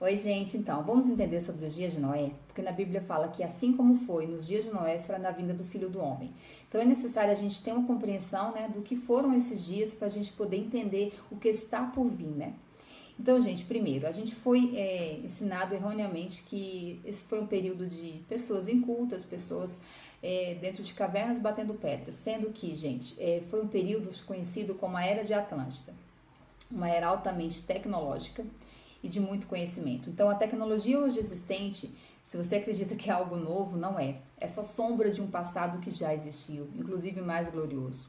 Oi, gente, então, vamos entender sobre os dias de Noé? Porque na Bíblia fala que assim como foi nos dias de Noé, será na vinda do Filho do Homem. Então é necessário a gente ter uma compreensão, né, do que foram esses dias para a gente poder entender o que está por vir, né? Então, gente, primeiro, a gente foi ensinado erroneamente que esse foi um período de pessoas incultas, pessoas dentro de cavernas batendo pedras, sendo que, gente, foi um período conhecido como a Era de Atlântida, uma era altamente tecnológica e de muito conhecimento. Então, a tecnologia hoje existente, se você acredita que é algo novo, não é. É só sombra de um passado que já existiu, inclusive mais glorioso.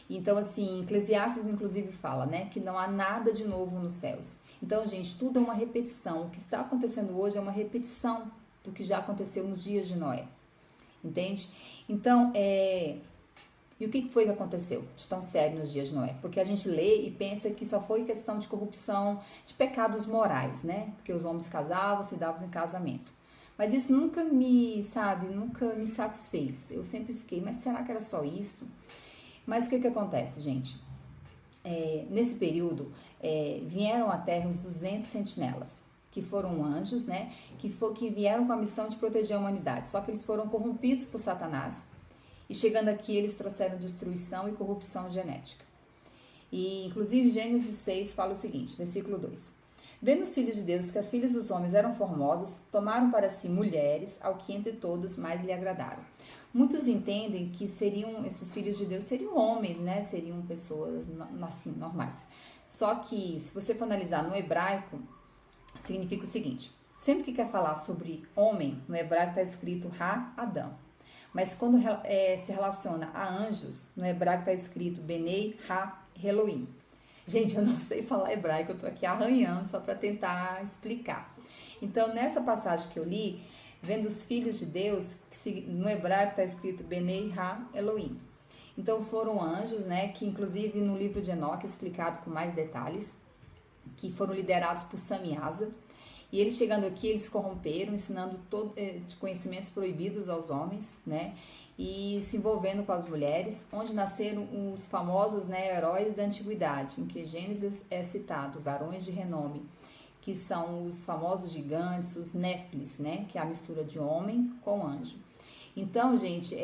Então, assim, Eclesiastes, inclusive, fala, né, que não há nada de novo nos céus. Então, gente, tudo é uma repetição. O que está acontecendo hoje é uma repetição do que já aconteceu nos dias de Noé. Entende? Então, e o que foi que aconteceu de tão sério nos dias de Noé? Porque a gente lê e pensa que só foi questão de corrupção, de pecados morais, né? Porque os homens casavam, se davam em casamento. Mas isso nunca me, sabe, nunca me satisfez. Eu sempre fiquei, mas será que era só isso? Mas o que acontece, gente? Nesse período, vieram à Terra os 200 sentinelas, que foram anjos, né? Que vieram com a missão de proteger a humanidade. Só que eles foram corrompidos por Satanás. E chegando aqui, eles trouxeram destruição e corrupção genética. E, inclusive, Gênesis 6 fala o seguinte, versículo 2. Vendo os filhos de Deus que as filhas dos homens eram formosas, tomaram para si mulheres, ao que entre todas mais lhe agradaram. Muitos entendem que esses filhos de Deus seriam homens, né? Seriam pessoas assim, normais. Só que, se você for analisar no hebraico, significa o seguinte. Sempre que quer falar sobre homem, no hebraico está escrito Ha-Adam. Mas quando se relaciona a anjos, no hebraico está escrito Benei Ha-Elohim. Gente, eu não sei falar hebraico, eu tô aqui arranhando só para tentar explicar. Então, nessa passagem que eu li, vendo os filhos de Deus, no hebraico está escrito Benei Ha-Elohim. Então, foram anjos, né, que inclusive no livro de Enoque é explicado com mais detalhes, que foram liderados por Samiasa. E eles chegando aqui, eles corromperam, ensinando de conhecimentos proibidos aos homens, né? E se envolvendo com as mulheres, onde nasceram os famosos, né, heróis da antiguidade, em que Gênesis é citado, varões de renome, que são os famosos gigantes, os néfilis, né? Que é a mistura de homem com anjo. Então, gente,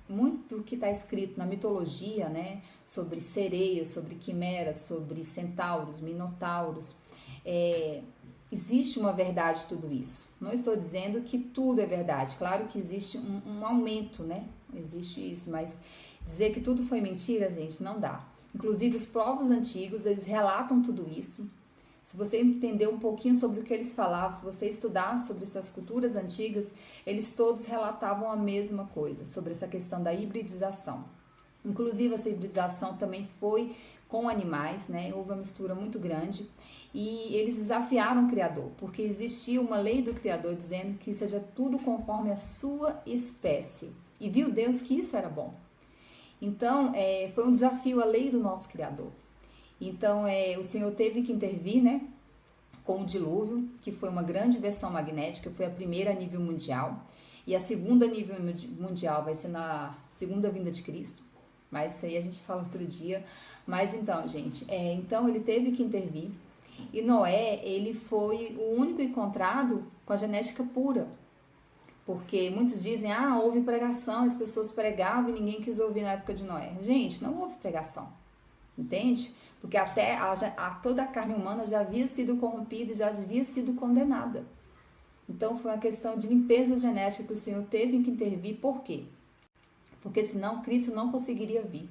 muito do que está escrito na mitologia, né? Sobre sereias, sobre quimeras, sobre centauros, minotauros, existe uma verdade de tudo isso. Não estou dizendo que tudo é verdade. Claro que existe um aumento, né? Existe isso, mas dizer que tudo foi mentira, gente, não dá. Inclusive, os povos antigos, eles relatam tudo isso. Se você entender um pouquinho sobre o que eles falavam, se você estudar sobre essas culturas antigas, eles todos relatavam a mesma coisa, sobre essa questão da hibridização. Inclusive, essa hibridização também foi com animais, né? Houve uma mistura muito grande e eles desafiaram o Criador, porque existia uma lei do Criador dizendo que seja tudo conforme a sua espécie. E viu Deus que isso era bom. Então, foi um desafio à lei do nosso Criador. Então, o Senhor teve que intervir, né? Com o dilúvio, que foi uma grande versão magnética, foi a primeira a nível mundial. E a segunda a nível mundial vai ser na segunda vinda de Cristo. Mas isso aí a gente fala outro dia. Mas então, gente, então ele teve que intervir. E Noé, ele foi o único encontrado com a genética pura. Porque muitos dizem, houve pregação, as pessoas pregavam e ninguém quis ouvir na época de Noé. Gente, não houve pregação. Entende? Porque até toda a carne humana já havia sido corrompida e já havia sido condenada. Então foi uma questão de limpeza genética que o Senhor teve que intervir. Por quê? Porque senão Cristo não conseguiria vir.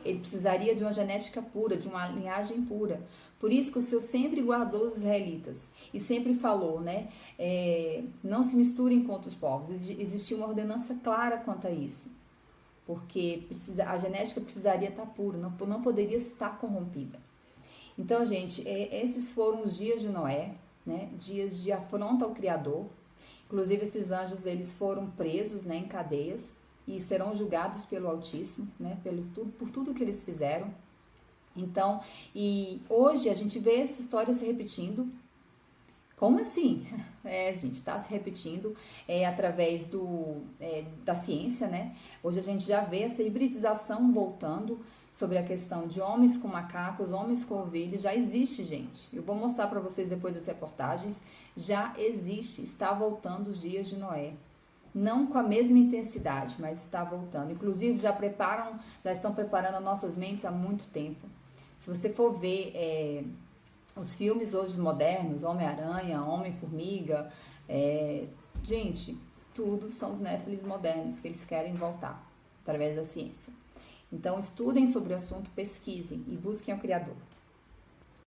Ele precisaria de uma genética pura, de uma linhagem pura. Por isso que o Senhor sempre guardou os israelitas e sempre falou, né? Não se misturem com outros povos. Existia uma ordenança clara quanto a isso. Porque a genética precisaria estar pura, não poderia estar corrompida. Então, gente, esses foram os dias de Noé, né? Dias de afronta ao Criador. Inclusive, esses anjos, eles foram presos, né, em cadeias e serão julgados pelo Altíssimo, né, por tudo que eles fizeram. Então, e hoje a gente vê essa história se repetindo. Como assim? Gente, está se repetindo através da ciência, né? Hoje a gente já vê essa hibridização voltando, sobre a questão de homens com macacos, homens com ovelhas, já existe, gente. Eu vou mostrar para vocês depois das reportagens, já existe, está voltando os dias de Noé. Não com a mesma intensidade, mas está voltando. Inclusive, já estão preparando as nossas mentes há muito tempo. Se você for ver os filmes hoje modernos, Homem-Aranha, Homem-Formiga, gente, tudo são os Néfilis modernos que eles querem voltar através da ciência. Então, estudem sobre o assunto, pesquisem e busquem o Criador.